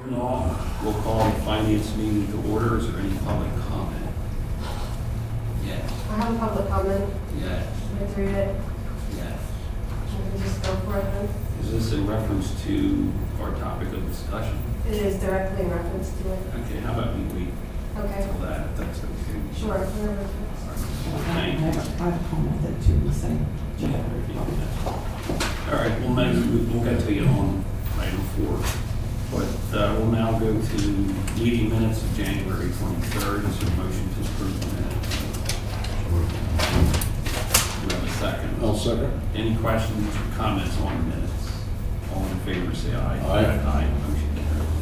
No, we'll call the finance meeting to order. Is there any public comment? Yes. I have a public comment. Yes. Let's read it. Yes. Should we just go for it then? Is this in reference to our topic of discussion? It is directly in reference to it. Okay, how about we wait Okay. till that, if that's okay? Sure. Whatever. I have a comment that too, the same. All right, we'll get to you on item 4. But we'll now go to meeting minutes of January 23rd. Is there a motion to approve the minutes? Do we have a second? I'll second. Any questions or comments on the minutes? All in favor, say aye. Aye. Motion carries.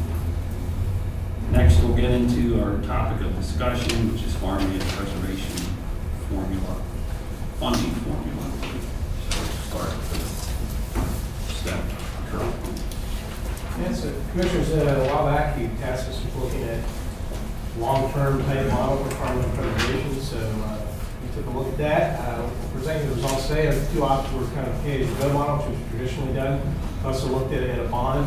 Next, we'll get into our topic of discussion, which is farmland preservation formula, funding formula. So we'll start with step Kurt. Yeah, so Commissioners, a while back, you tasked us with looking at long-term type model for farmland preservation, so we took a look at that. Presenting the results today, the two options were kind of pay-as-you-go model, which we've traditionally done. Also looked at a bond,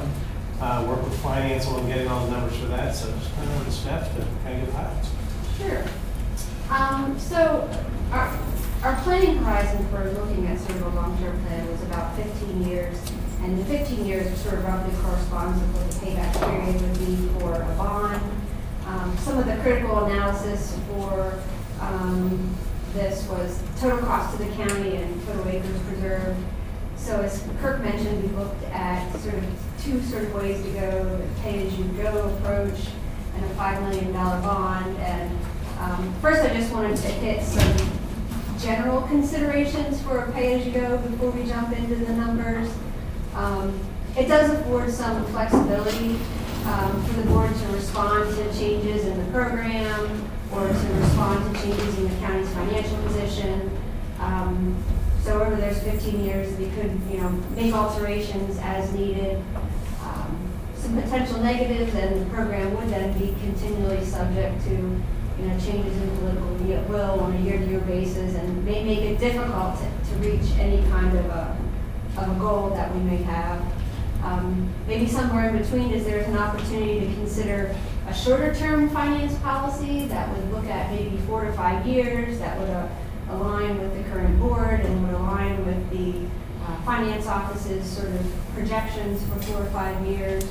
worked with finance on getting all the numbers for that, so just kind of the steps to kind of get highlights. Sure. So our planning horizon for looking at sort of a long-term plan was about 15 years. And the 15 years sort of roughly corresponds with what the payback period would be for a bond. Some of the critical analysis for this was total cost to the county and total acres preserved. So as Kirk mentioned, we looked at sort of two sort of ways to go, the pay-as-you-go approach and a $5 million bond. And first I just wanted to hit some general considerations for a pay-as-you-go before we jump into the numbers. It does afford some flexibility for the board to respond to changes in the program or to respond to changes in the county's financial position. So over those 15 years, we could, make alterations as needed. Some potential negatives, and the program would then be continually subject to, changes in political will on a year-to-year basis, and may make it difficult to reach any kind of a goal that we may have. Maybe somewhere in between is there's an opportunity to consider a shorter term finance policy that would look at maybe 4 to 5 years, that would align with the current board and would align with the finance office's sort of projections for 4 or 5 years.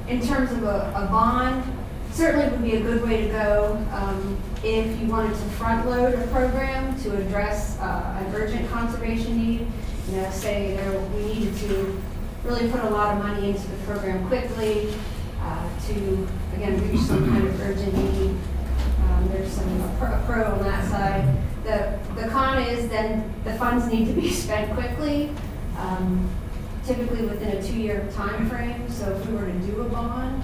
In terms of a bond, certainly would be a good way to go if you wanted to front load a program to address an urgent conservation need. Say we needed to really put a lot of money into the program quickly to, again, reach some kind of urgent need. There's a pro on that side. The con is then the funds need to be spent quickly, typically within a 2-year time frame. So if we were to do a bond,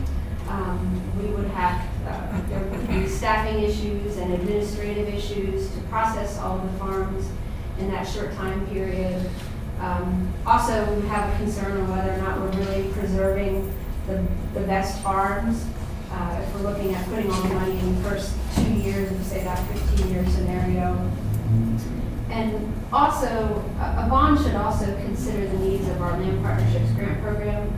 we would have, there would be staffing issues and administrative issues to process all the farms in that short time period. Also, we have a concern on whether or not we're really preserving the best farms. If we're looking at putting all the money in the first 2 years of, say, that 15-year scenario. And also, a bond should also consider the needs of our land partnerships grant program.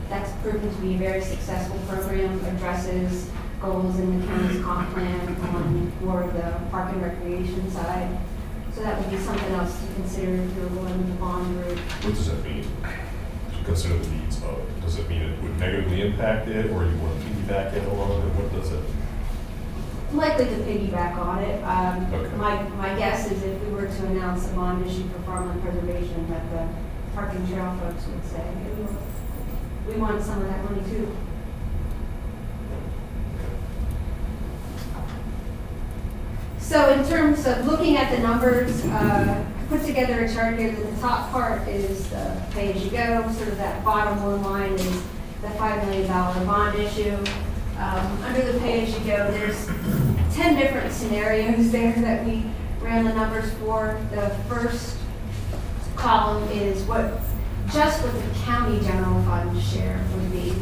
That's proven to be a very successful program, addresses goals in the county's comp plan on more of the park and recreation side. So that would be something else to consider if you're going with the bond route. What does that mean? To consider the needs of it? Does it mean it would negatively impact it, or you want to piggyback it along, and what does it? Likely to piggyback on it. Okay. My guess is if we were to announce a bond issue for farmland preservation, that the park and trail folks would say, hey, we want some of that money too. So in terms of looking at the numbers, I put together a chart here. The top part is the pay-as-you-go, sort of that bottom one line is the $5 million bond issue. Under the pay-as-you-go, there's 10 different scenarios there that we ran the numbers for. The first column is what the county general fund share would be.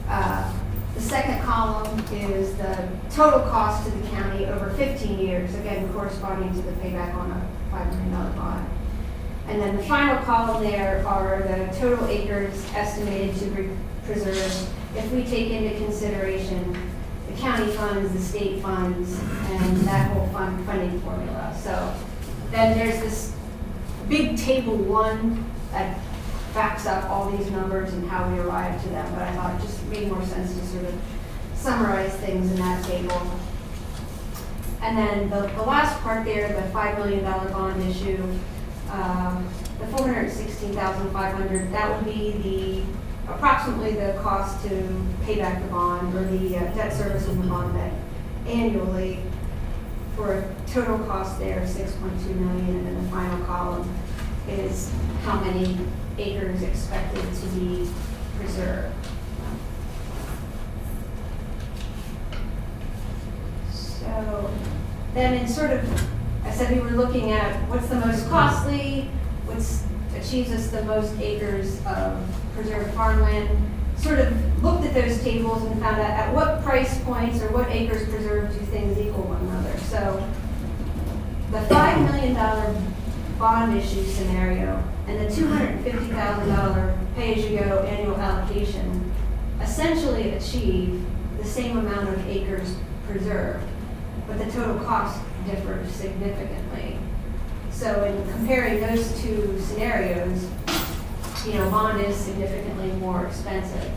The second column is the total cost to the county over 15 years, again corresponding to the payback on a $5 million bond. And then the final column there are the total acres estimated to be preserved if we take into consideration the county funds, the state funds, and that whole funding formula. So then there's this big table 1 that backs up all these numbers and how we arrived to them, but I thought it just made more sense to sort of summarize things in that table. And then the last part there, the $5 million bond issue, the $416,500, that would be approximately the cost to pay back the bond or the debt service of the bond debt annually, for a total cost there of $6.2 million. And then the final column is how many acres expected to be preserved. So then in sort of, I said we were looking at what's the most costly, what's achieves us the most acres of preserved farmland, sort of looked at those tables and found out at what price points or what acres preserved do things equal one another. So the $5 million bond issue scenario and the $250,000 pay-as-you-go annual allocation essentially achieve the same amount of acres preserved, but the total cost differs significantly. So in comparing those two scenarios, bond is significantly more expensive,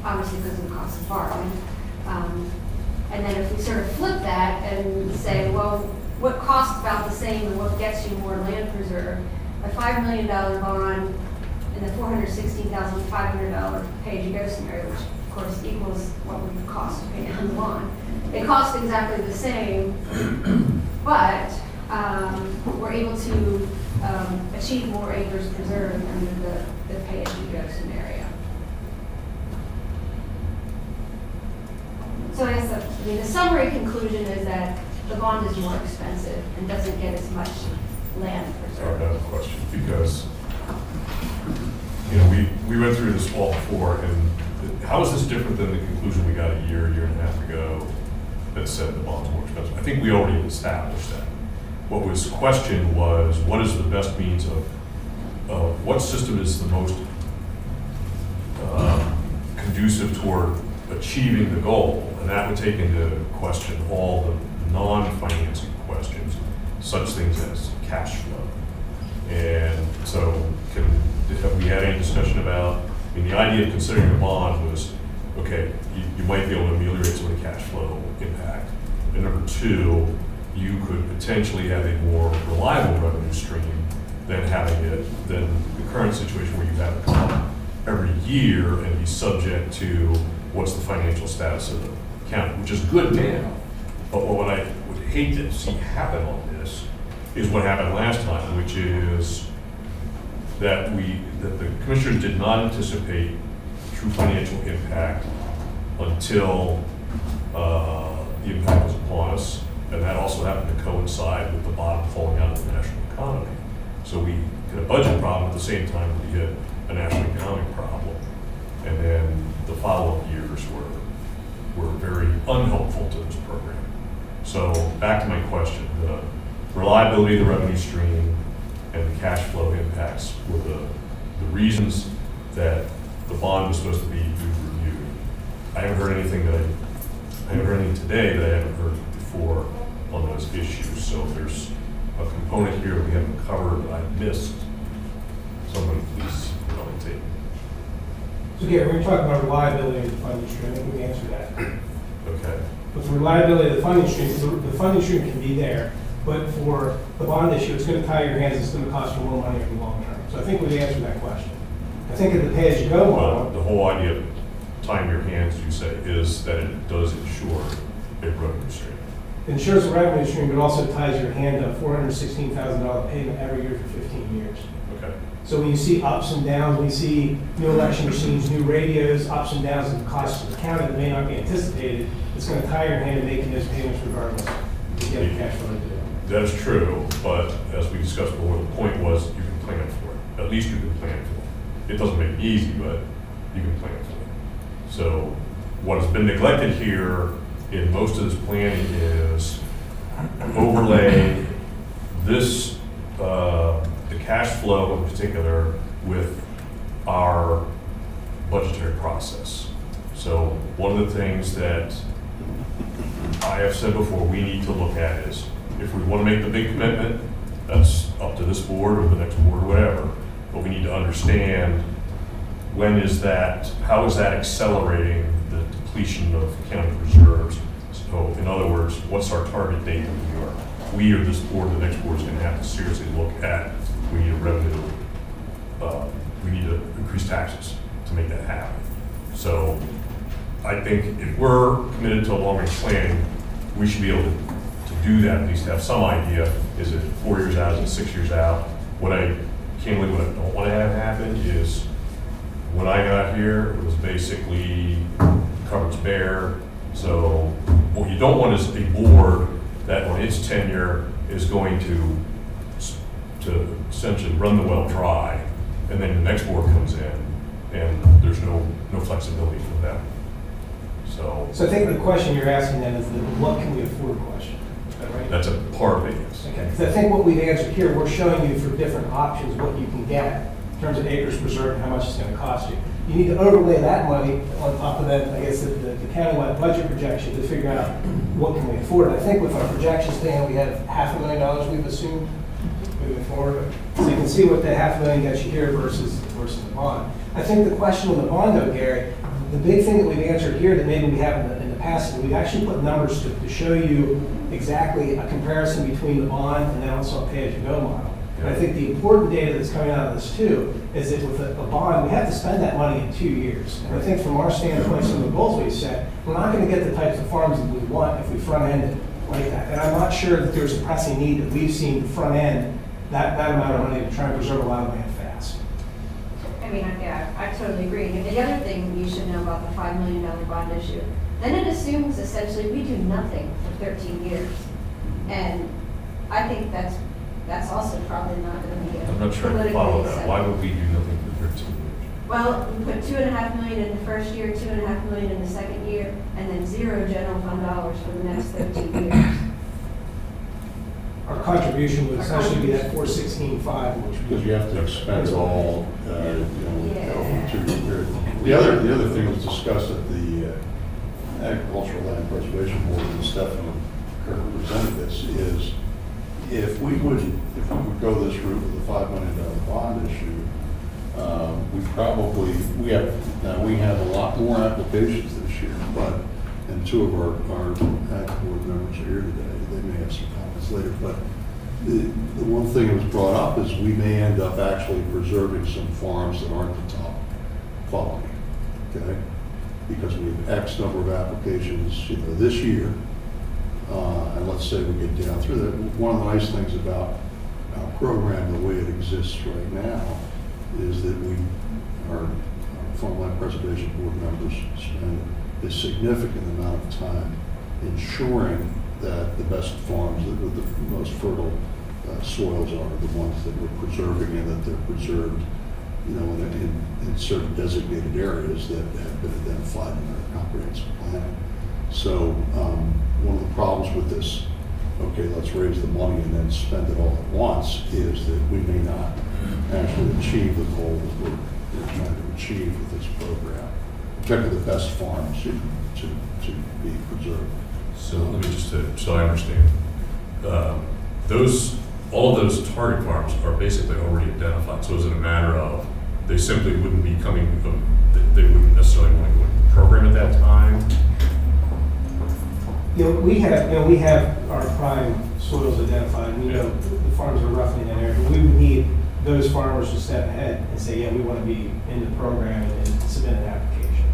obviously because of the cost of borrowing. And then if we sort of flip that and say, well, what costs about the same and what gets you more land preserved, a $5 million bond and the $416,500 pay-as-you-go scenario, which of course equals what would the cost to pay down the bond. They cost exactly the same, but we're able to achieve more acres preserved under the pay-as-you-go scenario. So I guess the summary conclusion is that the bond is more expensive and doesn't get as much land I preserved. have a question, because, we went through this all before, and how is this different than the conclusion we got a year and a half ago that said the bond's more expensive? I think we already established that. What was questioned was, what is the best means of what system is the most conducive toward achieving the goal? And that would take into question all the non-financing questions, such things as cash flow. And so have we had any discussion about, the idea of considering a bond was, okay, you might be able to ameliorate some of the cash flow impact. And number two, you could potentially have a more reliable revenue stream than than the current situation where you have it come up every year and be subject to what's the financial status of the county, which is good now. But what I would hate to see happen on this is what happened last time, which is that the commissioners did not anticipate true financial impact until the impact was upon us. And that also happened to coincide with the bottom falling out of the national economy. So we hit a budget problem at the same time we hit a national economic problem. And then the follow-up years were very unhelpful to this program. So back to my question, the reliability of the revenue stream and the cash flow impacts were the reasons that the bond was supposed to be reviewed. I haven't heard anything today that I haven't heard before on those issues. So if there's a component here we haven't covered that I missed, somebody please put on the table. So Gary, when you're talking about reliability of the funding stream, I think we answered that. Okay. But for reliability of the funding stream, the funding stream can be there, but for the bond issue, it's going to tie your hands, it's going to cost you more money over the long term. So I think we've answered that question. I think at the pay-as-you-go model, The whole idea of tying your hands, you say, is that it does ensure a revenue stream. it ensures a revenue stream, but also ties your hand up $416,000 payment every year for 15 years. Okay. So when you see ups and downs, when you see new election machines, new radios, ups and downs in the cost of the county that may not be anticipated, it's going to tie your hand in making those payments regardless to get the cash flow to do it. That is true, but as we discussed before, the point was you can plan for it. At least you can plan for it. It doesn't make it easy, but you can plan for it. So what has been neglected here in most of this planning is overlay this the cash flow in particular with our budgetary process. So one of the things that I have said before we need to look at is if we want to make the big commitment, that's up to this board or the next board or whatever, but we need to understand when is that, how is that accelerating the depletion of county reserves? So in other words, what's our target date that we or this board, the next board is going to have to seriously look at, we need a revenue, we need to increase taxes to make that happen. So I think if we're committed to a long-range plan, we should be able to do that, at least have some idea. Is it 4 years out, is it 6 years out? What I don't want to have happen is when I got here, it was basically cupboards bare. So what you don't want is a board that on its tenure is going to essentially run the well dry, and then the next board comes in and there's no flexibility for them. So I think the question you're asking then is the what can we afford question. Is that right? that's a part of it, yes. Okay, because I think what we've answered here, we're showing you for different options what you can get in terms of acres preserved and how much it's going to cost you. You need to overlay that money on top of that, I guess, the countywide budget projection to figure out what can we afford. I think with our projections, Dan, we have $500,000 we've assumed moving forward. So you can see what the $500,000 gets you here versus the bond. I think the question on the bond, though, Gary, the big thing that we've answered here that maybe we haven't in the past, is we've actually put numbers to show you exactly a comparison between the bond and then also a pay-as-you-go model. And I think the important data that's coming out of this too is that with a bond, we have to spend that money in 2 years. And I think from our standpoint, some of the goals we've set, we're not going to get the types of farms that we want if we front-end it like that. And I'm not sure that there's a pressing need that we've seen to front-end that amount of money to try and preserve a lot of land fast. I mean, yeah, I totally agree. And the other thing you should know about the $5 million bond issue, then it assumes essentially we do nothing for 13 years. And I think that's also probably not going to be a I'm not sure I can follow that. Why would we do nothing for 13 years? Well, we put $2.5 million in the first year, $2.5 million in the second year, and then zero general fund dollars for the next 13 years. Our contribution would essentially be that $416.5, which would Because you have to expend it all, Yeah. over 2 year period. The other thing was discussed at the Agricultural Land Preservation Board, and Stefan Kirk presented this, is if we would go this route with a $5 million bond issue, we have a lot more applications this year, but, and two of our ag board members are here today, they may have some comments later, but the one thing that was brought up is we may end up actually preserving some farms that aren't the top quality, okay? Because we have X number of applications, this year, and let's say we get down through that. One of the nice things about our program, the way it exists right now, is that our Farmland Preservation Board members spend a significant amount of time ensuring that the best farms, that with the most fertile soils are the ones that we're preserving, and that they're preserved, in certain designated areas that have been identified in our comprehensive plan. So one of the problems with this, okay, let's raise the money and then spend it all at once, is that we may not actually achieve the goal that we're trying to achieve with this program, particularly the best farms to be preserved. So let me just, so I understand. All of those target farms are basically already identified. So is it a matter of they simply wouldn't be coming, they wouldn't necessarily want to go into the program at that time? We have our prime soils identified. We know the farms are roughly in that area, but we would need those farmers to step ahead and say, yeah, we want to be in the program and submit an application.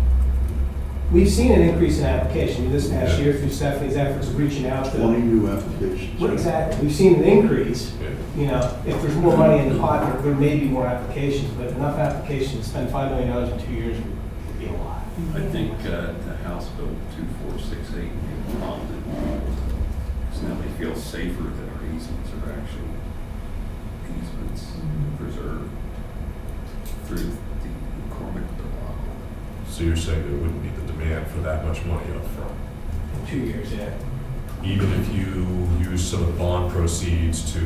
We've seen an increase in application this past year through Stephanie's efforts of reaching out to 20 new applications. Well, exactly. We've seen an increase. If there's more money in the pot, there may be more applications, but enough applications to spend $5 million in 2 years would be a lot. I think the House Bill 2468 being prompted because now they feel safer that our easements are actually easements preserved through the McCormick debacle. So you're saying there wouldn't be the demand for that much money up front? In 2 years, yeah. Even if you use some of the bond proceeds to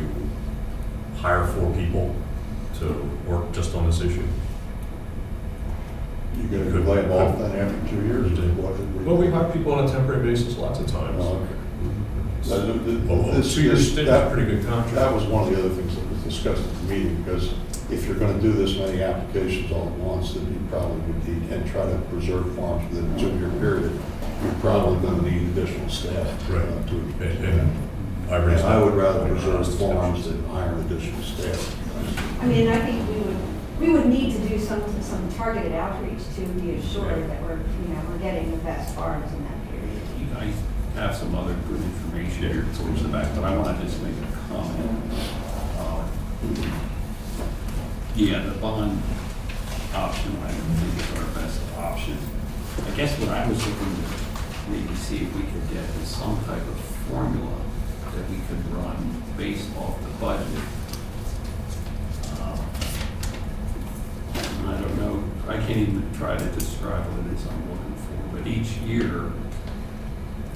hire 4 people to work just on this issue. You're gonna lay them off then after 2 years, or what? Well, we hire people on a temporary basis lots of times. Oh, okay. Well, a 2-year stint is a pretty good contract. That was one of the other things that was discussed at the meeting, because if you're gonna do this many applications all at once, then you probably would need, and try to preserve farms within a 2-year period, you're probably gonna need additional staff. Right. And I And raised I that. would rather preserve farms than hire additional staff. I mean, I think we would need to do some targeted outreach to be assured that we're getting the best farms in that period. You guys have some other good information here towards the back, but I want to just make a comment. Yeah, the bond option, I don't think is our best option. I guess what I was looking to maybe see if we could get is some type of formula that we could run based off the budget. I don't know, I can't even try to describe what it is I'm looking for, but each year,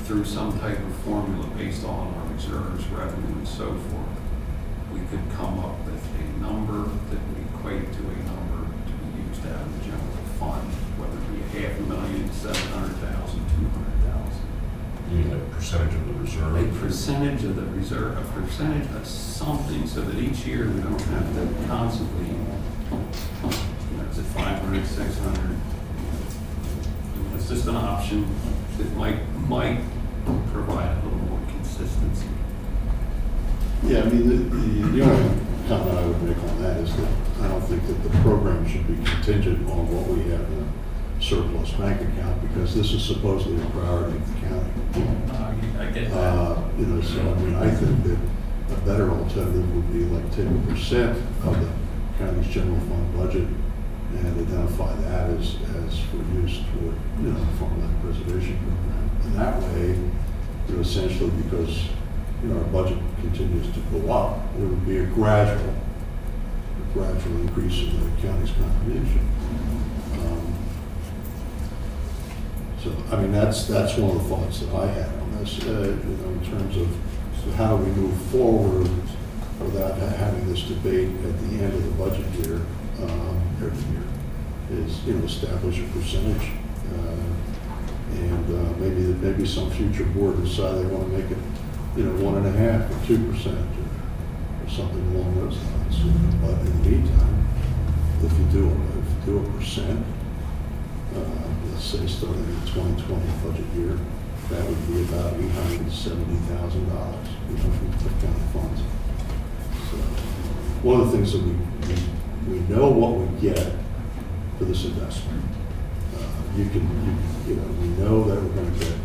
through some type of formula based on our reserves, revenue, and so forth, we could come up with a number that would equate to a number to be used out of the general fund, whether it be $500,000, $700,000, $200,000. You mean like percentage of the reserve? A percentage of the reserve, a percentage of something, so that each year we don't have to constantly, is it 500, 600? It's just an option that might provide a little more consistency. Yeah, I mean, the only comment I would make on that is that I don't think that the program should be contingent on what we have in a surplus bank account, because this is supposedly a priority of the county. I get that. So I mean, I think that a better alternative would be like take 1% of the county's general fund budget and identify that as for use toward, the farmland preservation program. And that way, essentially, because, our budget continues to go up, there would be a gradual increase in the county's contribution. So, I mean, that's one of the thoughts that I had on this, in terms of how do we move forward without having this debate at the end of the budget year, every year, is, establish a percentage. And maybe some future board decide they want to make it, 1.5% or 2% or something along those lines. But in the meantime, if you do a percent, let's say starting in the 2020 budget year, that would be about $870,000, from the county funds. So one of the things that we know what we get for this investment. We know that we're going to get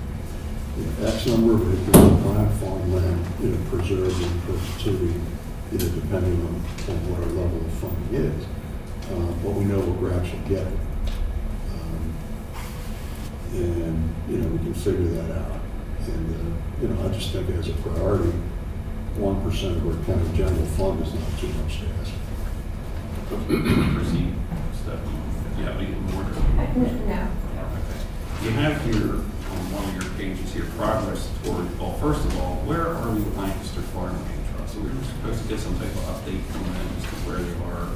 X number of acres of prime farmland, preserved in perpetuity, depending on what our level of funding is. But we know what we're actually getting. And, we can figure that out. And, I just think as a priority, 1% of our county general fund is not too much to ask. Proceed, Stephanie. Yeah, we get more. No. You have here, on one of your pages here, progress toward, well, first of all, where are we with Lancaster Farmland Trust? So we were supposed to get some type of update from them as to where they are.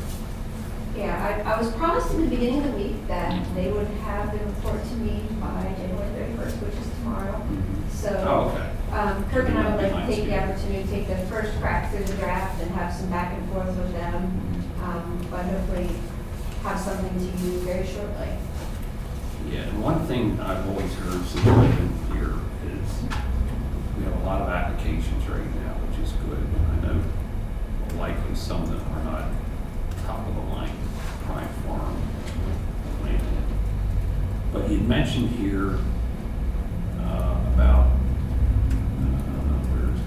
Yeah, I was promised in the beginning of the week that they would have the report to me by January 31st, which is tomorrow. So, Oh, okay. Kirk and I would like to take the opportunity to take the first crack through the draft and have some back and forth with them, but hopefully have something to you very shortly. Yeah, and one thing I've always heard since I've been here is we have a lot of applications right now, which is good. And I know likely some of them are not top of the line prime farm land. But you mentioned here about, where is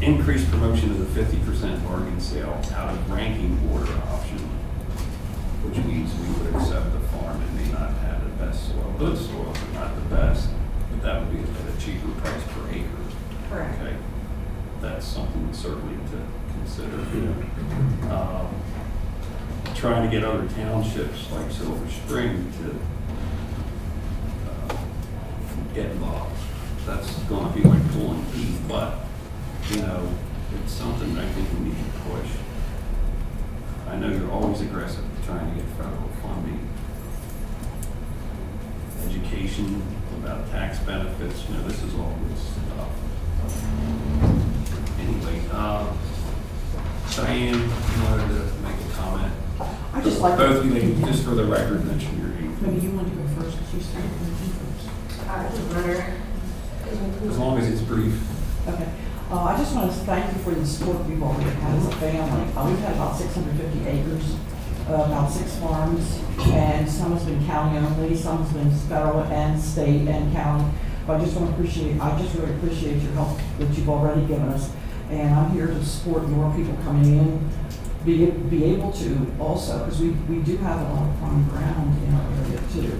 it? Increased promotion of the 50% bargain sale out of ranking order option, which means we would accept the farm and may not have the best soil. Good soil, but not the best, but that would be at a cheaper price per acre. Correct. Okay, that's something certainly to consider. Trying to get other townships like Silver Spring to get involved. That's going to be like pulling teeth, but you know, it's something I think we need to push. I know you're always aggressive trying to get federal funding. Education, about tax benefits, you know, this is all good stuff. Anyway, Diane, you wanted to make a comment? I just like. Both of you, just for the record, mention your name. Maybe you want to go first, because you started with me first. It doesn't matter. As long as it's brief. Okay. I just want to thank you for the support we've already had as a family. We've had about 650 acres, about 6 farms, and some has been county only, some has been federal and state and county. But I just really appreciate your help that you've already given us. And I'm here to support more people coming in, be able to also, because we do have a lot of prime ground in our area too.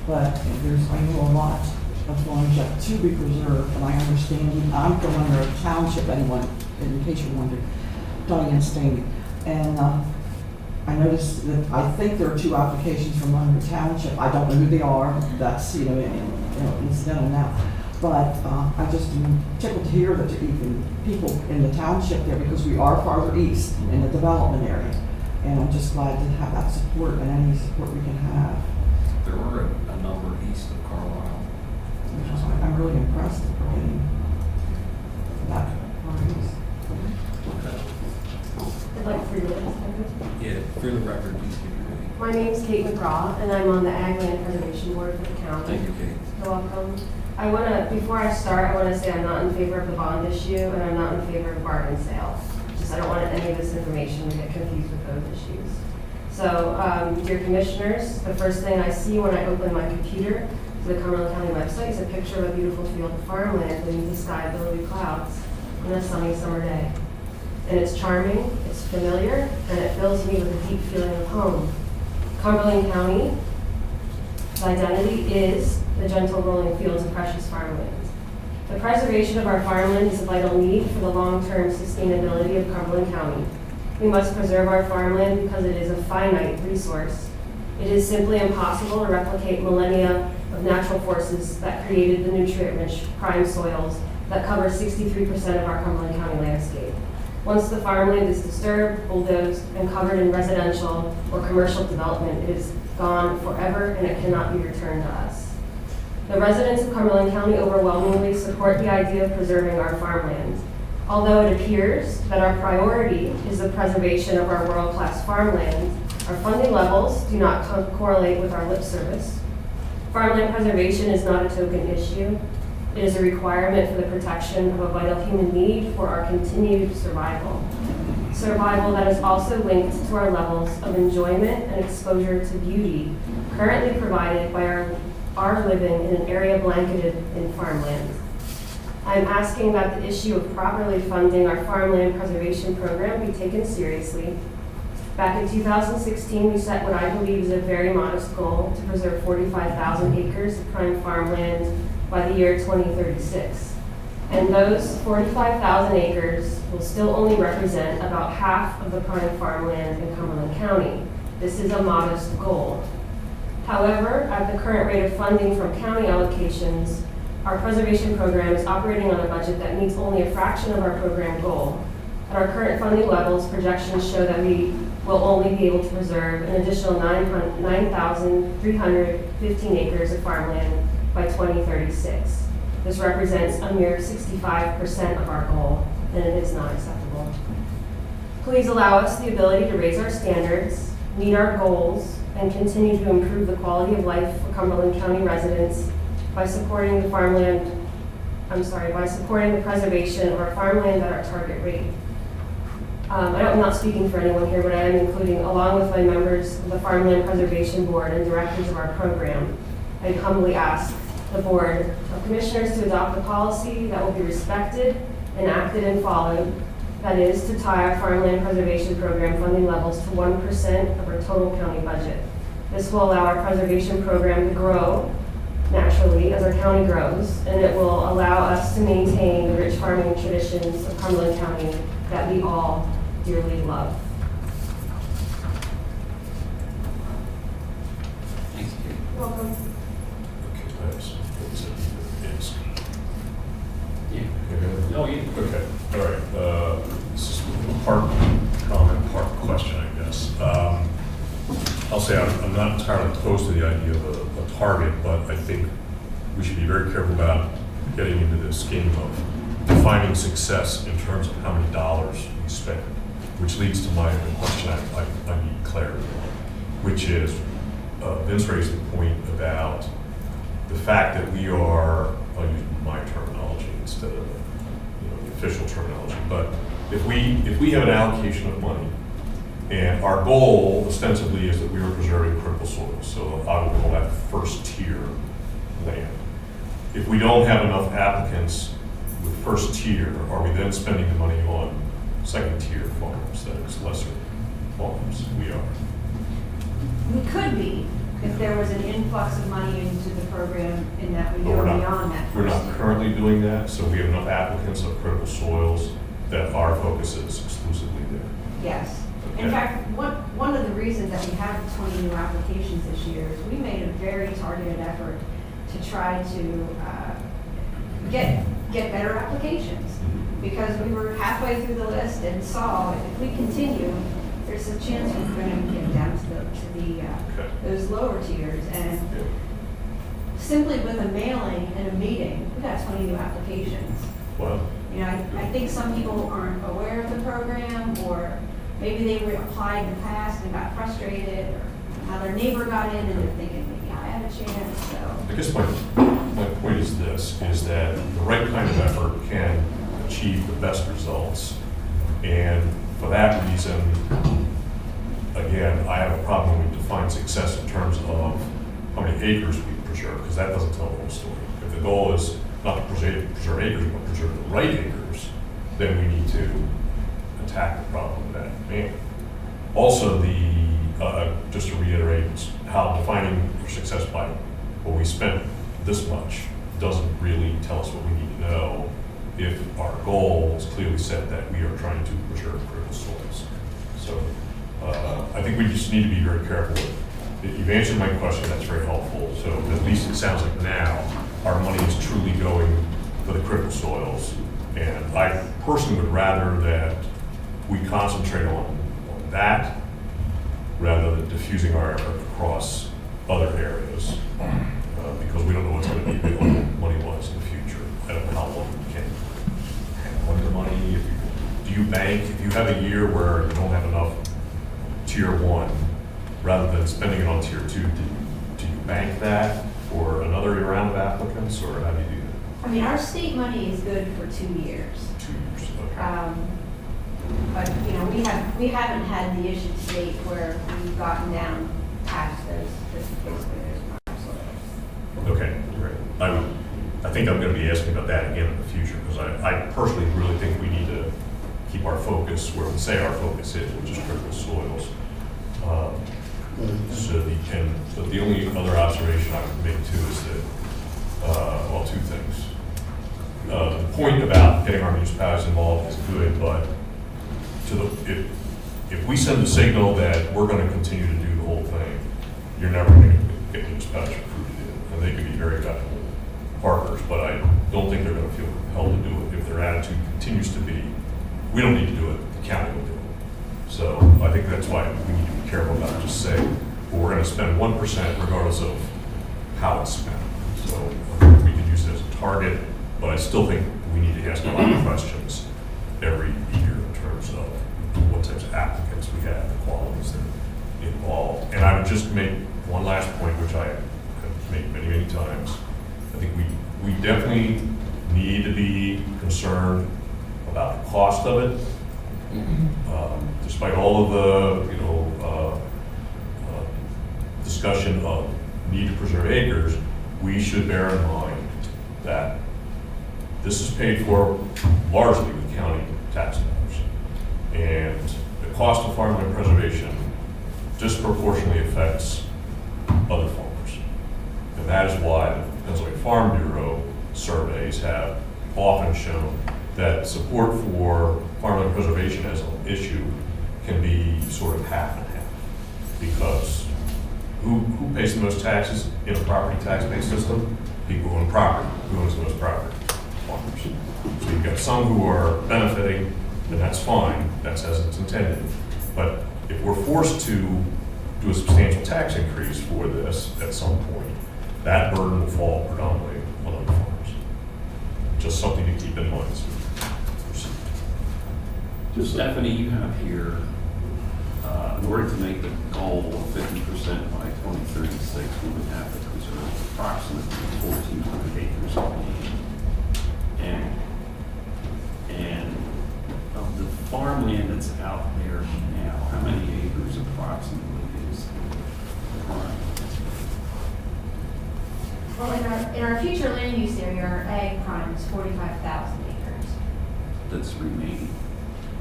But I know a lot of ones that to be preserved, and I understand, I'm from under a township, anyone, in case you're wondering, Diane Stain. And I noticed that, I think there are 2 applications from Monroe Township. I don't know who they are, that's, incidental now. But I just am tickled to hear that there are even people in the township there, because we are farther east in the development area. And I'm just glad to have that support and any support we can have. There were a number east of Carlisle. I'm really impressed for getting that far east. I'd like for you to Yeah, for the record, please give your name. My name's Kate McGraw, and I'm on the Ag Land Preservation Board for the county. Thank you, Kate. You're welcome. Before I start, I want to say I'm not in favor of the bond issue, and I'm not in favor of bargain sale. I don't want any of this information to get confused with those issues. So, dear commissioners, the first thing I see when I open my computer to the Cumberland County website is a picture of a beautiful field of farmland beneath the sky of billowy clouds on a sunny summer day. And it's charming, it's familiar, and it fills me with a deep feeling of home. Cumberland County's identity is the gentle rolling fields of precious farmland. The preservation of our farmland is a vital need for the long-term sustainability of Cumberland County. We must preserve our farmland because it is a finite resource. It is simply impossible to replicate millennia of natural forces that created the nutrient-rich prime soils that cover 63% of our Cumberland County landscape. Once the farmland is disturbed, bulldozed, and covered in residential or commercial development, it is gone forever and it cannot be returned to us. The residents of Cumberland County overwhelmingly support the idea of preserving our farmland. Although it appears that our priority is the preservation of our world-class farmland, our funding levels do not correlate with our lip service. Farmland preservation is not a token issue. It is a requirement for the protection of a vital human need for our continued survival. Survival that is also linked to our levels of enjoyment and exposure to beauty currently provided by our living in an area blanketed in farmland. I'm asking that the issue of properly funding our farmland preservation program be taken seriously. Back in 2016, we set what I believe is a very modest goal to preserve 45,000 acres of prime farmland by the year 2036. And those 45,000 acres will still only represent about half of the prime farmland in Cumberland County. This is a modest goal. However, at the current rate of funding from county allocations, our preservation program is operating on a budget that meets only a fraction of our program goal. At our current funding levels, projections show that we will only be able to preserve an additional 9,315 acres of farmland by 2036. This represents a mere 65% of our goal, and it is not acceptable. Please allow us the ability to raise our standards, meet our goals, and continue to improve the quality of life for Cumberland County residents by supporting the preservation of our farmland at our target rate. I'm not speaking for anyone here, but I am including, along with my members of the Farmland Preservation Board and directors of our program, I humbly ask the Board of Commissioners to adopt a policy that will be respected, enacted, and followed. That is, to tie our farmland preservation program funding levels to 1% of our total county budget. This will allow our preservation program to grow naturally as our county grows, and it will allow us to maintain the rich farming traditions of Cumberland County that we all dearly love. Thanks, Kate. You're welcome. Okay, that's, yes. Yeah. Oh, yeah. Okay, all right. This is part comment, part question, I guess. I'll say I'm not entirely opposed to the idea of a target, but I think we should be very careful about getting into this game of defining success in terms of how many dollars we spend, which leads to the question I need clarity on, which is Vince raised the point about the fact that we are, I'll use my terminology instead of the official terminology, but if we have an allocation of money and our goal ostensibly is that we are preserving critical soils, so I would call that first tier land. If we don't have enough applicants with first tier, are we then spending the money on second tier farms, that is lesser farms? We are. We could be, if there was an influx of money into the program in that we But go we're not- beyond that. We're first not year. currently doing that, so we have enough applicants of critical soils that our focus is exclusively there. Yes. In Okay. fact, one of the reasons that we have 20 new applications this year is we made a very targeted effort to try to get better applications. Because we were halfway through the list and saw if we continue, there's a chance we're going to get down to those lower tiers. And Yeah. simply with a mailing and a meeting, we got 20 new applications. Well, You know, I think some people aren't aware of the program, or maybe they were applied in the past and got frustrated, or how their neighbor got in and they're thinking, maybe I have a chance, so. I guess my point is this, is that the right kind of effort can achieve the best results. And for that reason, again, I have a problem when we define success in terms of how many acres we preserve, because that doesn't tell the whole story. If the goal is not to preserve acres, but preserve the right acres, then we need to attack the problem with that manner. Also, just to reiterate, how defining success by, well, we spent this much doesn't really tell us what we need to know if our goal is clearly set that we are trying to preserve critical soils. So I think we just need to be very careful. You've answered my question, that's very helpful. So at least it sounds like now our money is truly going for the critical soils. And I personally would rather that we concentrate on that rather than diffusing our effort across other areas, because we don't know what's going to be available money-wise in the future. I don't know how long we can hang on to money. Do you bank, if you have a year where you don't have enough tier one, rather than spending it on tier two, do you bank that for another round of applicants, or how do you do that? I mean, our state money is good for 2 years. 2 years, okay. But, you know, we haven't had the issue to date where we've gotten down past those basically those farm soils. Okay, great. I think I'm going to be asking about that again in the future, because I personally really think we need to keep our focus where we say our focus is, which is critical soils. So the only other observation I would make too is that, well, 2 things. The point about getting our municipalities involved is good, but if we send a signal that we're going to continue to do the whole thing, you're never going to get municipalities recruited in, and they could be very valuable partners, but I don't think they're going to feel compelled to do it if their attitude continues to be, we don't need to do it, the county will do it. So I think that's why we need to be careful about just saying, well, we're going to spend 1% regardless of how it's spent. So we could use it as a target, but I still think we need to ask a lot of questions every year in terms of what types of applicants we have, the qualities that are involved. And I would just make one last point, which I have made many, many times. I think we definitely need to be concerned about the cost of it. Despite all of the, discussion of need to preserve acres, we should bear in mind that this is paid for largely with county tax dollars. And the cost of farmland preservation disproportionately affects other farmers. And that is why the Pennsylvania Farm Bureau surveys have often shown that support for farmland preservation as an issue can be sort of half and half. Because who pays the most taxes in a property tax-based system? People who own property. Who owns the most property? farmers. So you've got some who are benefiting, and that's fine, that's as it's intended. But if we're forced to do a substantial tax increase for this at some point, that burden will fall predominantly on other farmers. Just something to keep in mind as we proceed. Just Stephanie, you have here, in order to make the goal of 50% by 2036, we would have to preserve approximately 1,400 acres of land. And of the farmland that's out there now, how many acres approximately is prime? Well, in our future land use area, our ag prime is 45,000 acres. That's remaining?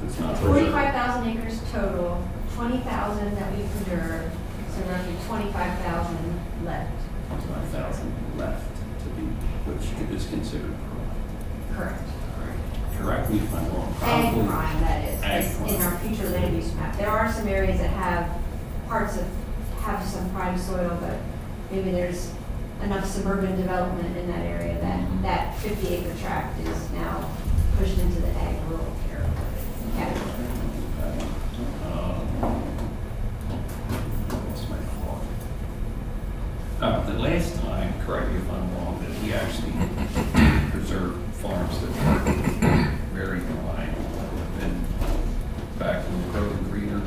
That's not. 45,000 acres total, 20,000 that we preserve, so roughly 25,000 left. 25,000 left to be, which is considered prime. Correct. Correct me if I'm wrong. Ag Probably- prime, that is, Ag is in prime. our future land use map. There are some areas that have have some prime soil, but maybe there's enough suburban development in that area that that 50-acre tract is now pushed into the ag rural category. What's my thought? The last time, correct me if I'm wrong, that we actually preserved farms that were very prime. And back when the Growing Greener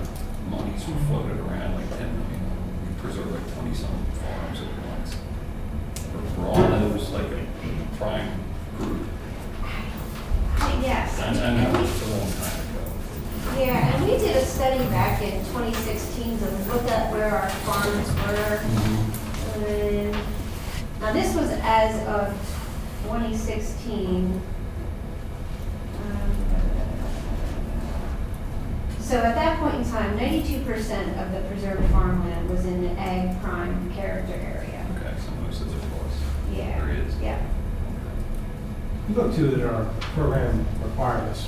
monies were floated around like 10 million, we preserved like 20-some farms at once. Were all those like a prime group? Yes. I know it's a long time ago. Yeah, and we did a study back in 2016 to look at where our farms were. Now, this was as of 2016. So at that point in time, 92% of the preserved farmland was in the ag prime character area. Okay, so most of it was. Yeah. There is. Yeah. You look too that our program requirements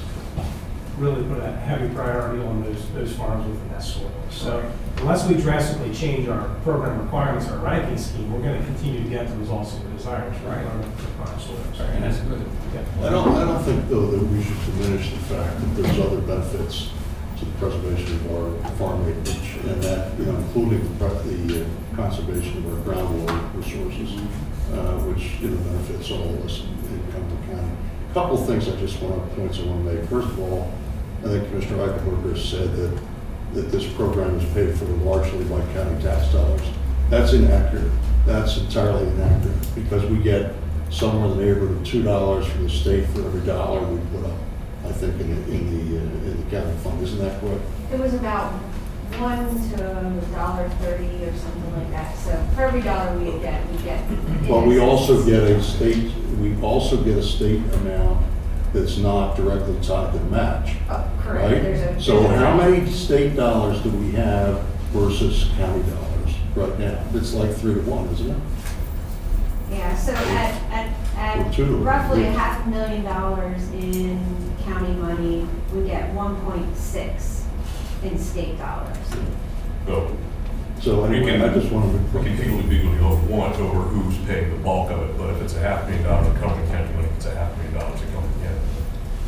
really put a heavy priority on those farms within that soil. So unless we drastically change our program requirements, our ranking scheme, we're going to continue to get the results that we desire. Right. For prime soils. And that's good. Yeah. I don't think, though, that we should diminish the fact that there's other benefits to the preservation of our farm acreage, and that, including the conservation of our groundwater resources, which, benefits all of us in Cumberland County. A couple of things I just want to make. First of all, I think Commissioner Eichenberger said that this program is paid for largely by county tax dollars. That's inaccurate. That's entirely inaccurate, because we get somewhere in the neighborhood of $2 from the state for every dollar we put up, I think, in the county fund. Isn't that correct? It was about $1 to $1.30 or something like that. So for every dollar we get. Well, we also get a state amount that's not directly tied to the match, Oh, correct. right? So how many state dollars do we have versus county dollars right now? It's like 3 to 1, isn't it? Yeah, so at Or 2 to 1. roughly $500,000 in county money, we get 1.6 in state dollars. So anyway, I just wanted We can to. higgledy-piggledy over who's paying the bulk of it, but if it's a $500,000 in Cumberland County money, it's a $500,000 in Cumberland County.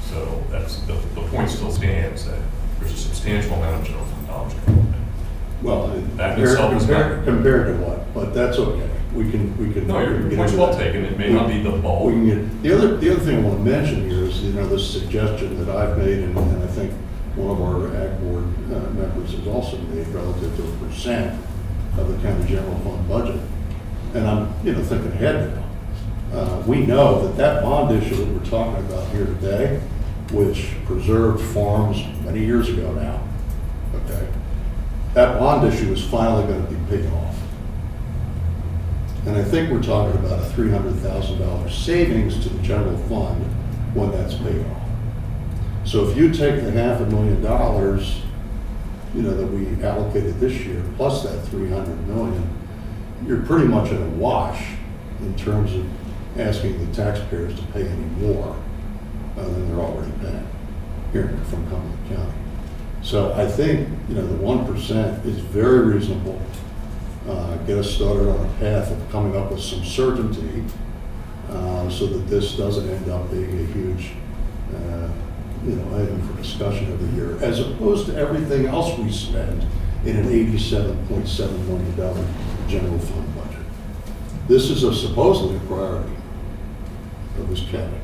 So that's, the point still stands that there's a substantial amount of general fund dollars coming in. Well, That in itself is not- compared to what? But that's okay. We can. No, your point's well taken, it may not be the bulk. We can get, the other thing I want to mention here is, this suggestion that I've made, and I think one of our ag board members has also made relative to a percent of the county general fund budget. And I'm, thinking ahead now. We know that bond issue that we're talking about here today, which preserved farms many years ago now, okay? That bond issue is finally going to be paid off. And I think we're talking about a $300,000 savings to the general fund when that's paid off. So if you take the $500,000, that we allocated this year, plus that $300 million, you're pretty much at a wash in terms of asking the taxpayers to pay any more than they're already paying here from Cumberland County. So I think, the 1% is very reasonable. Get us started on a path of coming up with some certainty so that this doesn't end up being a huge, item for discussion every year, as opposed to everything else we spend in an $87.7 million general fund budget. This is supposedly a priority of this county.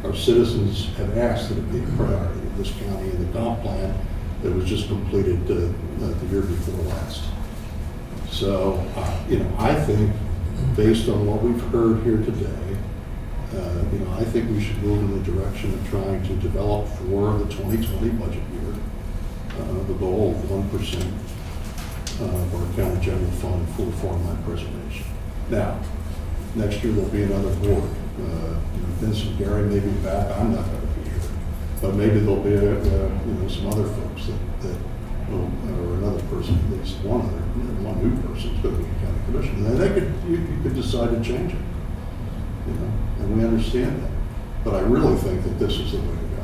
Our citizens have asked that it be a priority of this county in the comp plan that was just completed the year before last. So, I think based on what we've heard here today, I think we should move in the direction of trying to develop for the 2020 budget year the goal of 1% of our county general fund for farmland preservation. Now, next year there'll be another board. Vince and Gary may be back. I'm not going to be here, but maybe there'll be some other folks that will, or another person, at least one new person is going to be county commissioner. And you could decide to change it, and we understand that. But I really think that this is the way to go.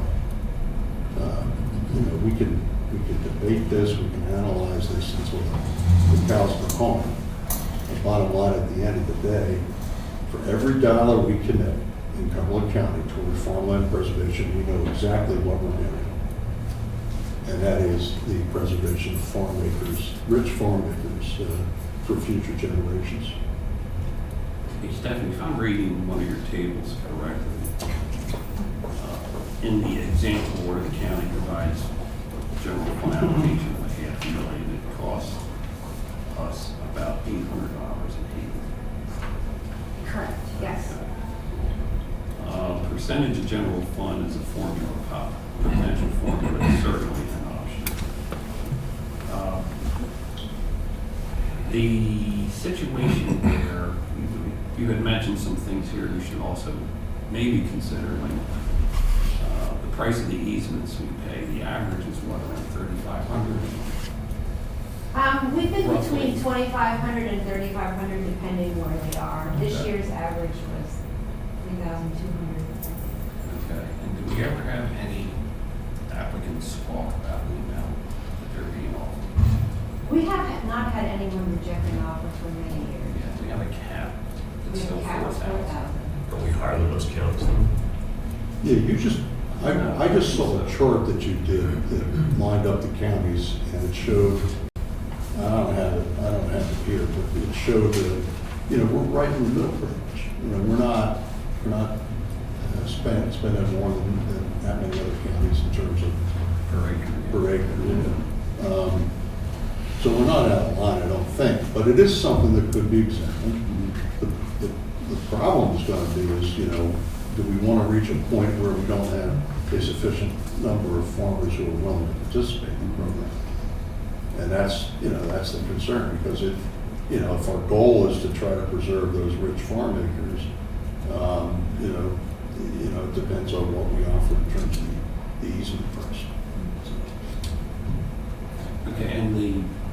We can debate this, we can analyze this until the cows come home. The bottom line at the end of the day, for every dollar we commit in Cumberland County toward farmland preservation, we know exactly what we're getting. And that is the preservation of farm acres, rich farm acres for future generations. Hey, Stephanie, if I'm reading one of your tables correctly, in the example where the county provides general fund allocation of $500,000, it costs us about $800 an acre. Correct, yes. Percentage of general fund is a formula, potential formula is certainly an option. The situation where you had mentioned some things here you should also maybe consider, like the price of the easements we pay. The average is what, around $3,500? We've been Roughly. between 2,500 and 3,500 depending where they are. This Okay. year's average was 3,200. Okay. And do we ever have any applicants talk about the amount that they're being offered? We have not had anyone reject an offer for many years. Yeah, we have a cap. We It's have still a cap of 4,000. 4,000. Are we higher than most counties? Yeah, I just saw a chart that you did that lined up the counties, and it showed, I don't have it here, but it showed that, we're right in the middle pretty much. We're not spending more than that many other counties in terms of per acre. So we're not out of line, I don't think, but it is something that could be examined. The problem is going to be is, do we want to reach a point where we don't have a sufficient number of farmers who are willing to participate in the program? And that's the concern, because if our goal is to try to preserve those rich farm acres, it depends on what we offer in terms of the easement price. Okay, and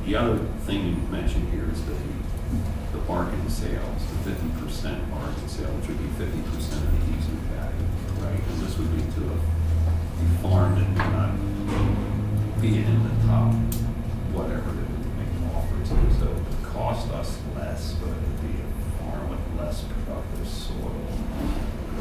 the other thing you mentioned here is the bargain sales, the 50% bargain sale, which would be 50% of the easement value, right? And this would be to a farm that may not be in the top, whatever that would make an offer to. So it would cost us less, but it would be a farm with less productive soil,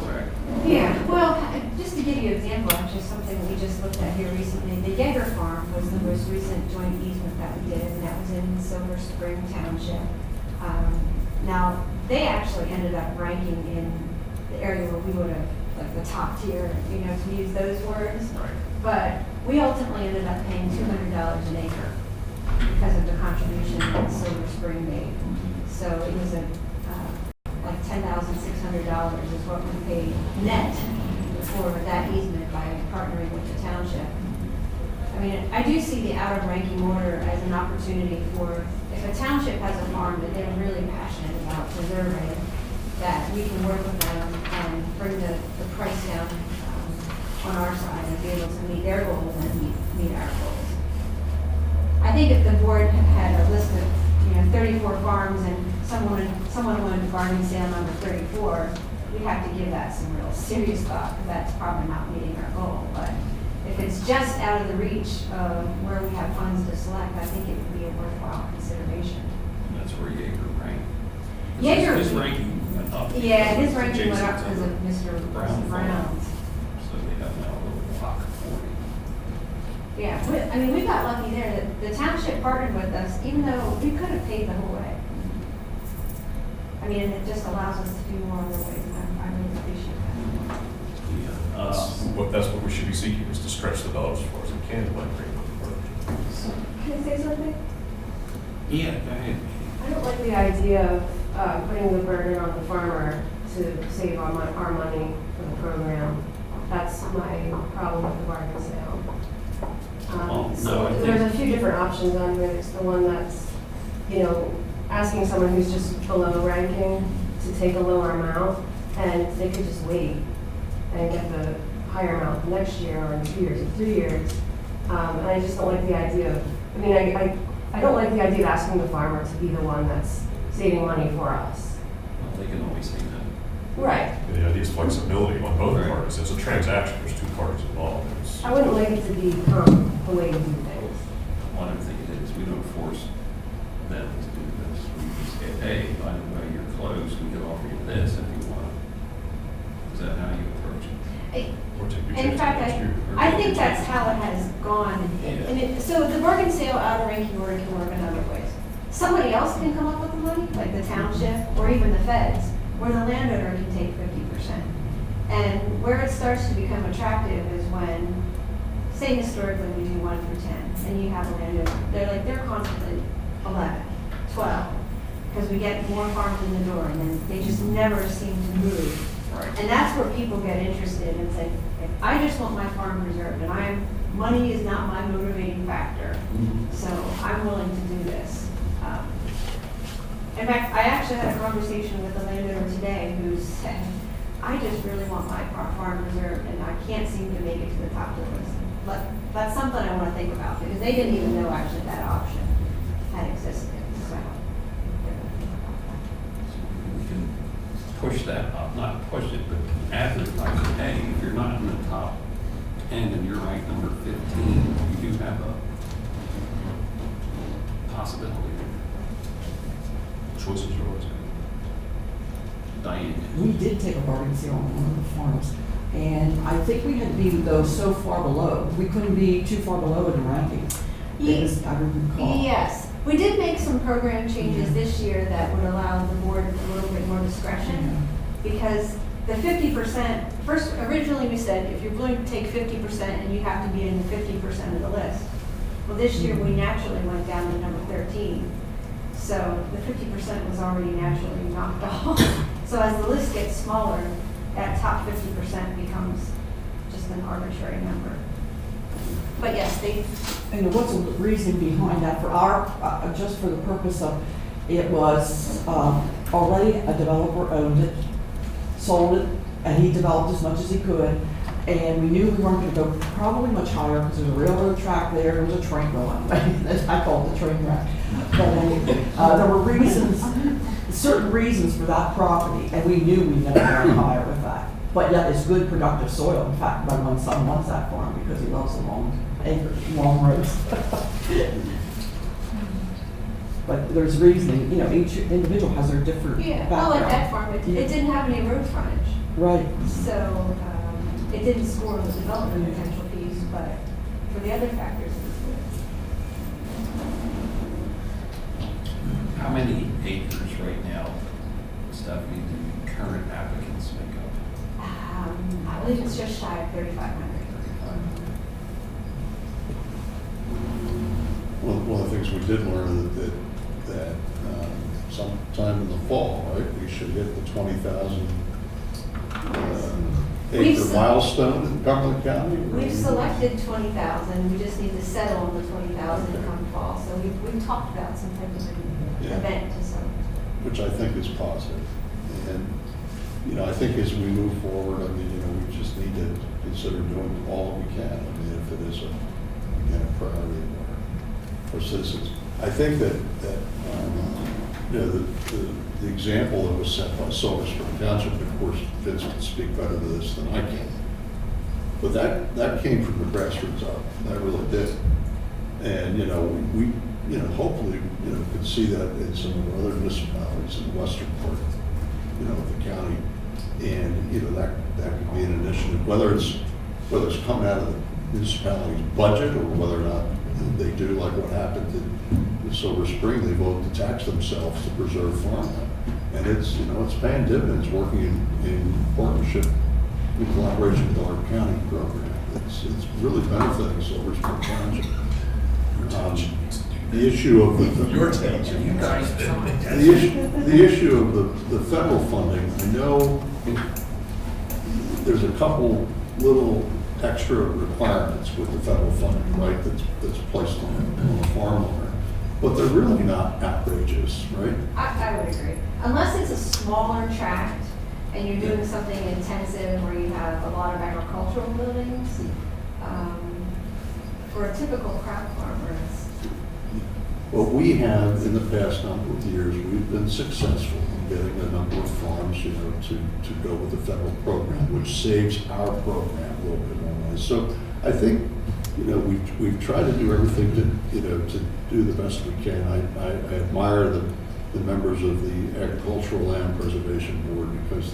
correct? Yeah, well, just to give you an example, actually something that we just looked at here recently, the Yeager Farm was the most recent joint easement that we did, and that was in Silver Spring Township. Now, they actually ended up ranking in the area where we would have, like the top tier, to use those words. Right. But we ultimately ended up paying $200 an acre because of the contribution that Silver Spring made. So it was like $10,600 is what we paid net for that easement by partnering with the township. I mean, I do see the out of ranking order as an opportunity for, if a township has a farm that they're really passionate about preserving, that we can work with them and bring the price down on our side and be able to meet their goals and meet our goals. I think if the board had a list of 34 farms and someone wanted to bargain sale number 34, we'd have to give that some real serious thought, because that's probably not meeting our goal. But if it's just out of the reach of where we have funds to select, I think it would be a worthwhile consideration. That's where Yeager ranked. Yeager- His ranking, went up. Yeah, his because ranking went up adjacent because to of Mr. the Brown farm. Brown's. So they have now a little block of 40. Yeah, I mean, we got lucky there that the township partnered with us, even though we could have paid the whole way. I mean, it just allows us to do more other ways, and I really appreciate that. Yeah. That's what we should be seeking, is to stretch the dollars as far as we can, like bring them to work. Can I say something? Yeah, go ahead. I don't like the idea of putting the burden on the farmer to save our money for the program. That's my problem with the bargain sale. Oh, no, So I think- there's a few different options on there. There's the one that's, asking someone who's just below ranking to take a lower amount, and they could just wait and get the higher amount next year or in 2 years or 3 years. And I just don't like the idea of, I don't like the idea of asking the farmer to be the one that's saving money for us. Well, they can always say that. Right. And the idea is flexibility on both Right. parties. It's a transaction, there's two parties involved. It's- I wouldn't like it to become the way to do things. One of the things is we don't force them to do this. We just say, hey, by the way, you're close, we can offer you this if you want. Is that how you approach it? Or take your In chance fact, next year. I think that's how it has gone. So the bargain sale out of ranking order can work in other ways. Somebody else can come up with the money, like the township or even the feds, where the landowner can take 50%. And where it starts to become attractive is when, say historically we do 1 through 10, and you have a landowner, they're constantly 11, 12, because we get more farms in the door, and then they just never seem to move. Right. And that's where people get interested and say, I just want my farm preserved, and money is not my motivating factor, so I'm willing to do this. In fact, I actually had a conversation with a landowner today who said, I just really want my farm preserved, and I can't seem to make it to the top of the list. But that's something I want to think about, because they didn't even know actually that option had existed, so. We can push that up, not push it, but advertise it. Hey, if you're not in the top 10 and you're ranked number 15, you do have a possibility. Choices are always good. Diane. We did take a bargain sale on one of the farms, and I think we had to be, though, so far below. We couldn't be too far below in the ranking. Because I recall. Yes, we did make some program changes this year that would allow the board a little bit more discretion, because the 50%, first, originally we said, if you're willing to take 50% and you have to be in the 50% of the list. Well, this year we naturally went down to number 13. So the 50% was already naturally knocked off. So as the list gets smaller, that top 50% becomes just an arbitrary number. But yes, And what's the reason behind that? For our, just for the purpose of, it was already a developer owned it, sold it, and he developed as much as he could. And we knew we weren't going to go probably much higher because there's a railroad track there, there was a train going. I call it the train wreck. But there were reasons, certain reasons for that property, and we knew we'd never go higher with that. But yet it's good productive soil. In fact, my one son wants that farm because he loves the long acres, long rows. But there's reasoning, each individual has their different yeah, background. well, at that farm, it didn't have any road frontage. Right. So it didn't score on the development potential piece, but for the other factors, it was good. How many acres right now, Stephanie, do current applicants make up? I believe it's just shy of 3,500. Well, one of the things we did learn that sometime in the fall, right, we should hit the 20,000 acre milestone in Cumberland County. We've selected 20,000, we just need to settle on the 20,000 come fall. So we've talked about some type of an Yeah. event to some. Which I think is positive. And, I think as we move forward, we just need to consider doing all that we can. If it is a priority of our citizens. I think that the example that was set by Silver Spring Township, of course, Vince can speak better to this than I can. But that came from the grassroots up. That really did. And, we hopefully, could see that in some of our other municipalities in the western part. you know, with the county. And, you know, that could be an initiative, whether it's coming out of the municipality's budget or whether or not they do like what happened in Silver Spring, they vote to tax themselves to preserve farmland. And it's, you know, it's paying dividends, working in partnership, in collaboration with our county program. It's really benefiting Silver Spring Township. The issue of Your township, you guys. the issue of the federal funding, I know there's a couple little extra requirements with the federal funding, right, that's placed on the farm owner, but they're really not outrageous, right? I would agree. Unless it's a smaller tract and you're doing something intensive where you have a lot of agricultural buildings, for a typical crop farmer, it's What we have in the past number of years, we've been successful in getting a number of farms, you know, to go with the federal program, which saves our program a little bit more money. So I think, you know, we've tried to do everything to, you know, to do the best we can. I admire the members of the Agricultural Land Preservation Board because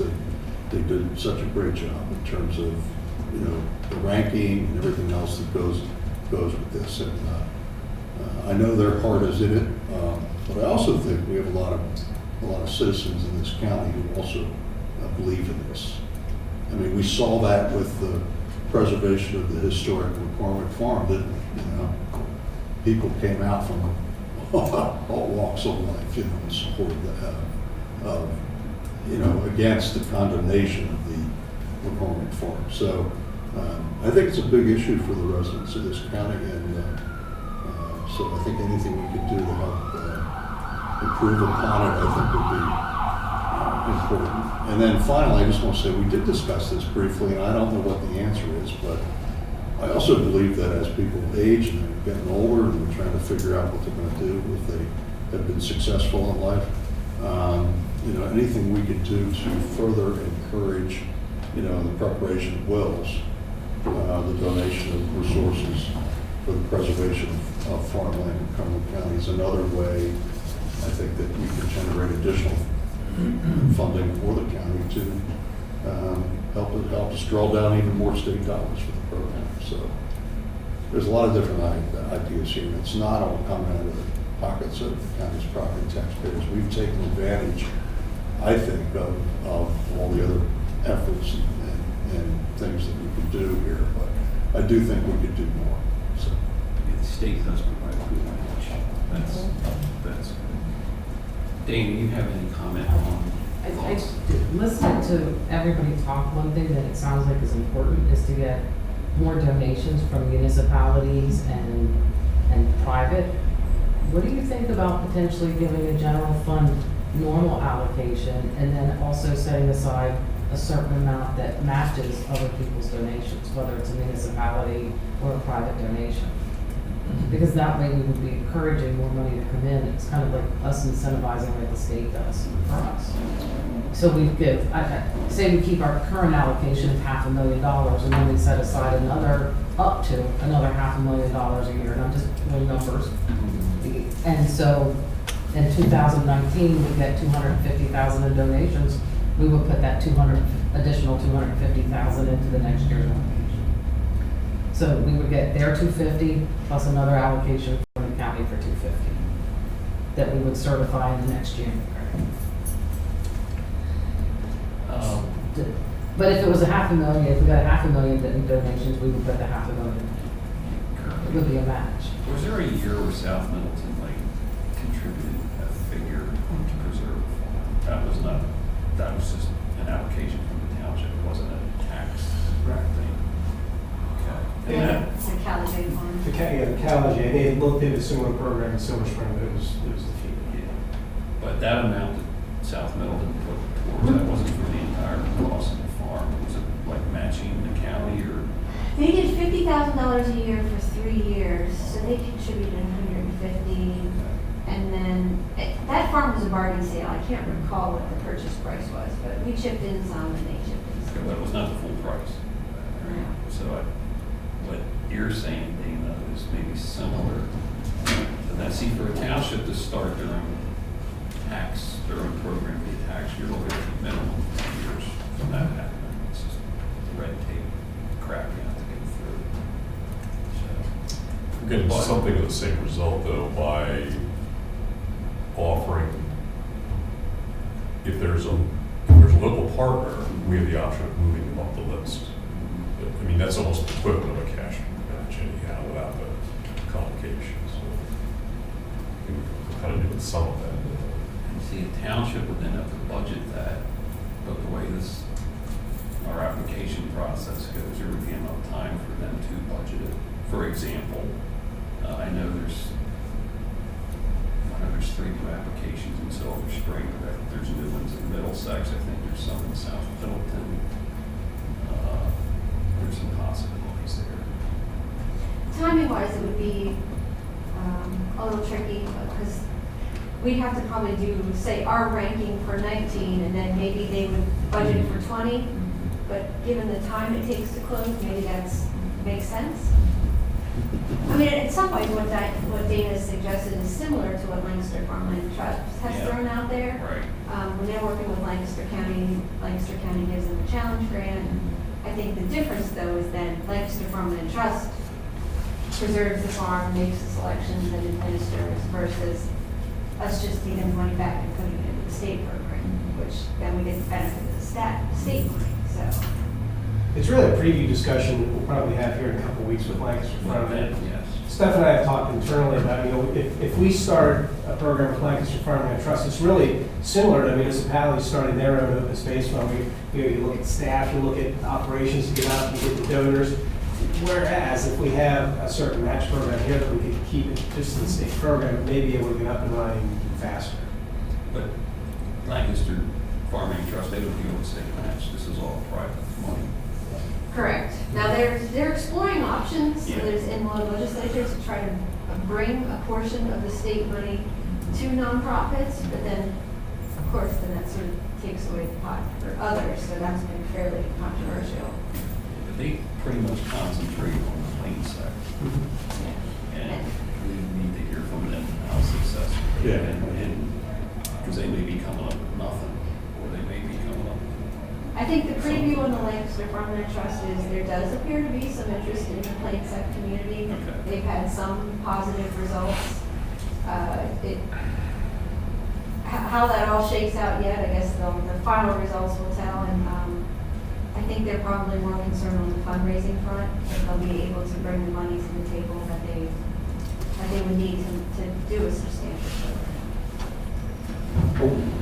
they did such a great job in terms of, you know, the ranking and everything else that goes with this. And I know their heart is in it, but I also think we have a lot of citizens in this county who also believe in this. I mean, we saw that with the preservation of the historic McCormick Farm, that, you know, people came out from all walks of life, you know, in support of you know, against the condemnation of the McCormick Farm. So I think it's a big issue for the residents of this county, and so I think anything we could do to help improve upon it, I think would be important. And then finally, I just want to say, we did discuss this briefly, and I don't know what the answer is, but I also believe that as people age and they're getting older and they're trying to figure out what they're going to do if they have been successful in life, you know, anything we could do to further encourage, you know, the preparation of wills, the donation of resources for the preservation of farmland in Cumberland County is another way, I think, that we can generate additional funding for the county to help us draw down even more state dollars for the program. So there's a lot of different ideas here. It's not all coming out of the pockets of the county's property taxpayers. We've taken advantage, I think, of all the other efforts and things that we could do here, but I do think we could do more. So. Yeah, the state does provide good language. That's good. Dana, you have any comment on? Listening to everybody talk, one thing that it sounds like is important is to get more donations from municipalities and private. What do you think about potentially giving a general fund normal allocation and then also setting aside a certain amount that matches other people's donations, whether it's a municipality or a private donation? Because that way we would be encouraging more money to come in. It's kind of like us incentivizing like the state does for us. So we give, say we keep our current allocation of $500,000 and then we set aside up to another $500,000 a year, not just real numbers. And so in 2019, we get $250,000 in donations. We would put that additional $250,000 into the next year's allocation. So we would get their $250 plus another allocation from the county for $250 that we would certify in the next January. But if it was $500,000, if we got $500,000 in donations, we would put the $500,000. It would be a match. Was there a year where South Middleton contributed a figure to preserve? That was just an allocation from the township. It wasn't a tax thing. Okay. Yeah, it's a Calumet farm. The Calumet, they had looked into a similar program in Silver Spring, but it was defeated. But that amount that South Middleton put towards that wasn't for the entire cost of the farm. Was it like matching the county or? They did $50,000 a year for 3 years, so they contributed $150,000. And then that farm was a bargain sale. I can't recall what the purchase price was, but we chipped in some and they chipped in some. But it was not the full price. No. So what you're saying, Dana, is maybe similar to that. See, for a township to start their own tax, their own program be taxed, you're looking at minimum 10 years from that happening. It's just red tape crap you have to get through. So, Again, but- something of the same result though by offering, if there's a local partner, we have the option of moving them up the list. I mean, that's almost the equivalent of a cash match anyhow without the complications. So I think we're kind of doing some of that. And see, a township would then have to budget that, but the way our application process goes, there would be enough time for them to budget it. For example, I know there's 3 new applications in Silver Spring, but there's new ones in Middlesex, I think there's some in South Middleton. There's some possibilities there. Timing-wise, it would be a little tricky because we'd have to probably do, say, our ranking for 19, and then maybe they would budget for 20. But given the time it takes to close, maybe that's makes sense. I mean, in some ways, what Dana suggested is similar to what Lancaster Farmland Trust has Yeah. thrown out there. Right. When they're working with Lancaster County gives them a challenge grant. I think the difference, though, is that Lancaster Farmland Trust preserves the farm, makes the selections, and administers, versus us just taking the money back and putting it into the state program, which then we get the benefit of the state money. So. It's really a preview discussion that we'll probably have here in a couple of weeks with Lancaster Farmland. Yes. Steph and I have talked internally about, if we start a program with Lancaster Farmland Trust, it's really similar to municipalities starting their own open space fund. You look at staff, you look at operations to get out, you get the donors. Whereas if we have a certain match program here that we could keep it just in the state program, it may be able to get up and running faster. But Lancaster Farming Trust, they don't deal with state match. This is all private money. Correct. Now, they're exploring options. Yeah. There's in one legislatures to try to bring a portion of the state money to nonprofits, but then, of course, then that sort of takes away the pot for others, so that's been fairly controversial. But they pretty much concentrate on the plain sector. And we need to hear from them how successful. Yeah. And because they may be coming up with nothing, or they may be coming up with. I think the preview on the Lancaster Farmland Trust is there does appear to be some interest in the plain sect community. Okay. They've had some positive results. How that all shakes out yet, I guess the final results will tell. And I think they're probably more concerned on the fundraising front, that they'll be able to bring the money to the table that they would need to do a substantial program.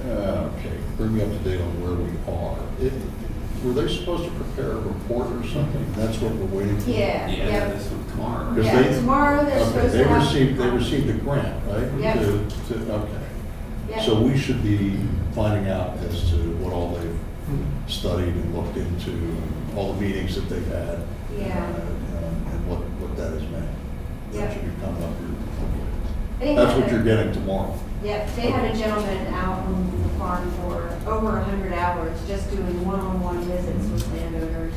Okay, bring me up to date on where we are. Were they supposed to prepare a report or something? That's what we're waiting for? Yeah. This one tomorrow. Because Yeah, tomorrow they're okay, supposed to have. They received a grant, right? Yep. Okay. Yep. So we should be finding out as to what all they've studied and looked into, and all the meetings that they've had. Yeah. And what that has meant. That Yep. should be coming up here. They That's had what a- you're getting tomorrow. Yep, they had a gentleman out on the farm for over 100 hours, just doing one-on-one visits with landowners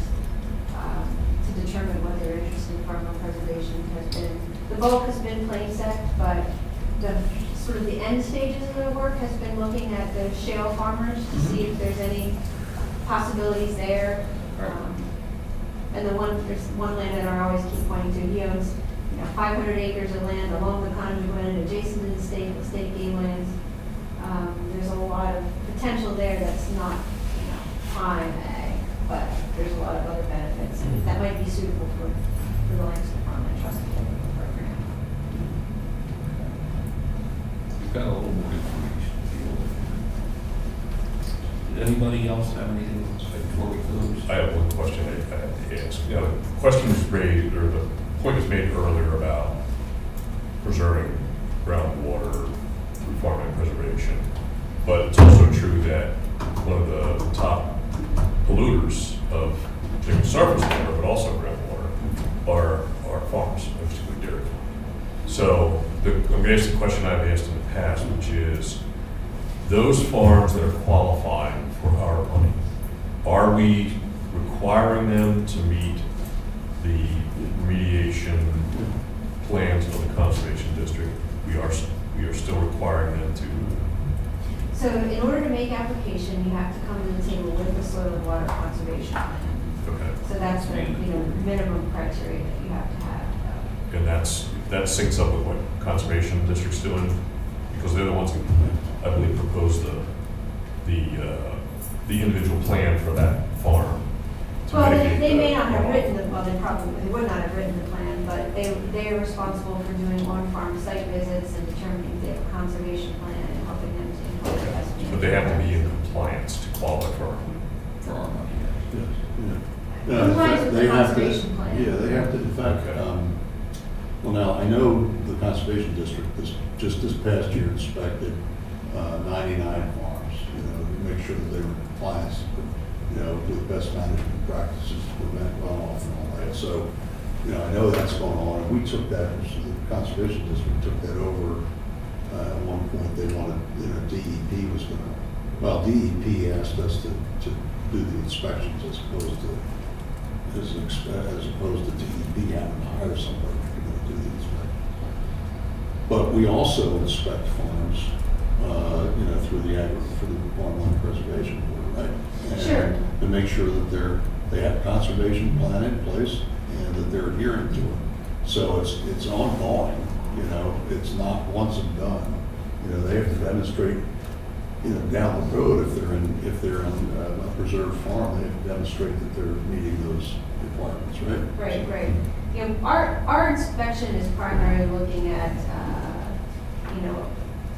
to determine what their interest in farmland preservation has been. The bulk has been plain sect, but the sort of the end stages of the work has been looking at the shale farmers to see if there's any possibilities there. And there's one landowner I always keep pointing to. He owns 500 acres of land along the conduit adjacent to the state game lands. There's a lot of potential there that's not, prime ag, but there's a lot of other benefits that might be suitable for the Lancaster Farmland Trust program. We've got a little more information to deal with. Did anybody else have anything before we close? I have one question I have to ask. The question was raised, or the point was made earlier about preserving groundwater through farmland preservation. But it's also true that one of the top polluters of particularly surface water, but also groundwater, are farms, particularly dairy farms. So I'm going to ask the question I've asked in the past, which is, those farms that are qualifying for our money, are we requiring them to meet the remediation plans of the conservation district? We are. we are still requiring them to, So in order to make application, you have to come to the table with the soil and water conservation plan. okay. So that's the, minimum criteria that you have to have. And that syncs up with what conservation district's doing, because they're the ones who, I believe, proposed the individual plan for that farm. to Well, mitigate they may the not have runoff. written the, well, they would not have written the plan, but they are responsible for doing on-farm site visits and determining if they have a conservation plan and helping them to implement it as a. But they have to be in compliance to qualify for our money. Yes, yeah. Compliance with They the have to- conservation plan. Yeah, they have to, in fact, Okay. well, now, I know the Conservation District just this past year inspected 99 farms, to make sure that they were in compliance, with best management practices to prevent runoff and all that. So, I know that's going on, and we took that, the Conservation District took that over. At one point, they wanted, DEP was going to, well, DEP asked us to do the inspections as opposed to DEP having to hire somebody to do the inspection. But we also inspect farms, through the Farmland Preservation Board, right? Sure. And make sure that they have a conservation plan in place and that they're adhering to it. So it's ongoing, it's not once and done. They have to demonstrate, down the road, if they're in a preserved farm, they have to demonstrate that they're meeting those requirements, right? Right. Our inspection is primarily looking at,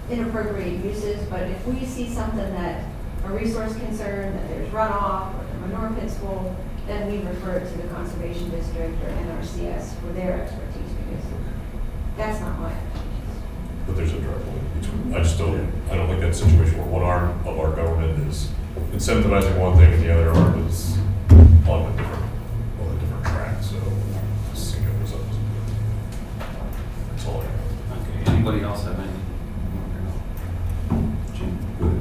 inappropriate uses, but if we see something that, a resource concern, that there's runoff or the manure pit's full, then we refer it to the Conservation District or NRCS for their expertise, because that's not my expertise. But there's a direct link between, I don't think that's a situation where one arm of our government is incentivizing one thing and the other arm is on a different track, so just seeing it was up. That's all I have. Okay, anybody else have any? Jim, good.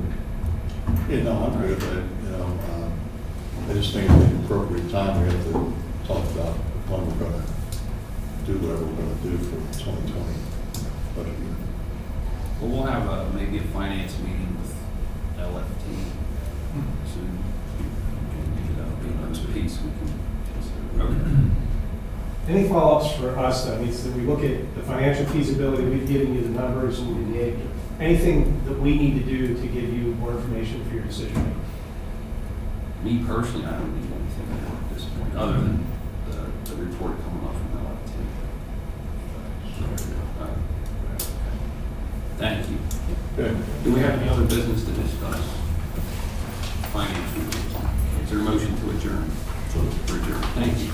Yeah, no, I'm good, I just think at the appropriate time, we have to talk about when we're gonna do whatever we're gonna do for the 2020 budget year. Well, we'll have maybe a finance meeting with LFT soon. Maybe that'll be another piece we can consider. Any follow-ups for us, that means that we look at the financial feasibility, we've given you the numbers, and anything that we need to do to give you more information for your decision making? Me personally, I don't need anything at this point, other than the report coming off from LFT. Thank you. Okay. Do we have any other business to discuss? Finance reviews. Is there a motion to adjourn? To adjourn. Thank you.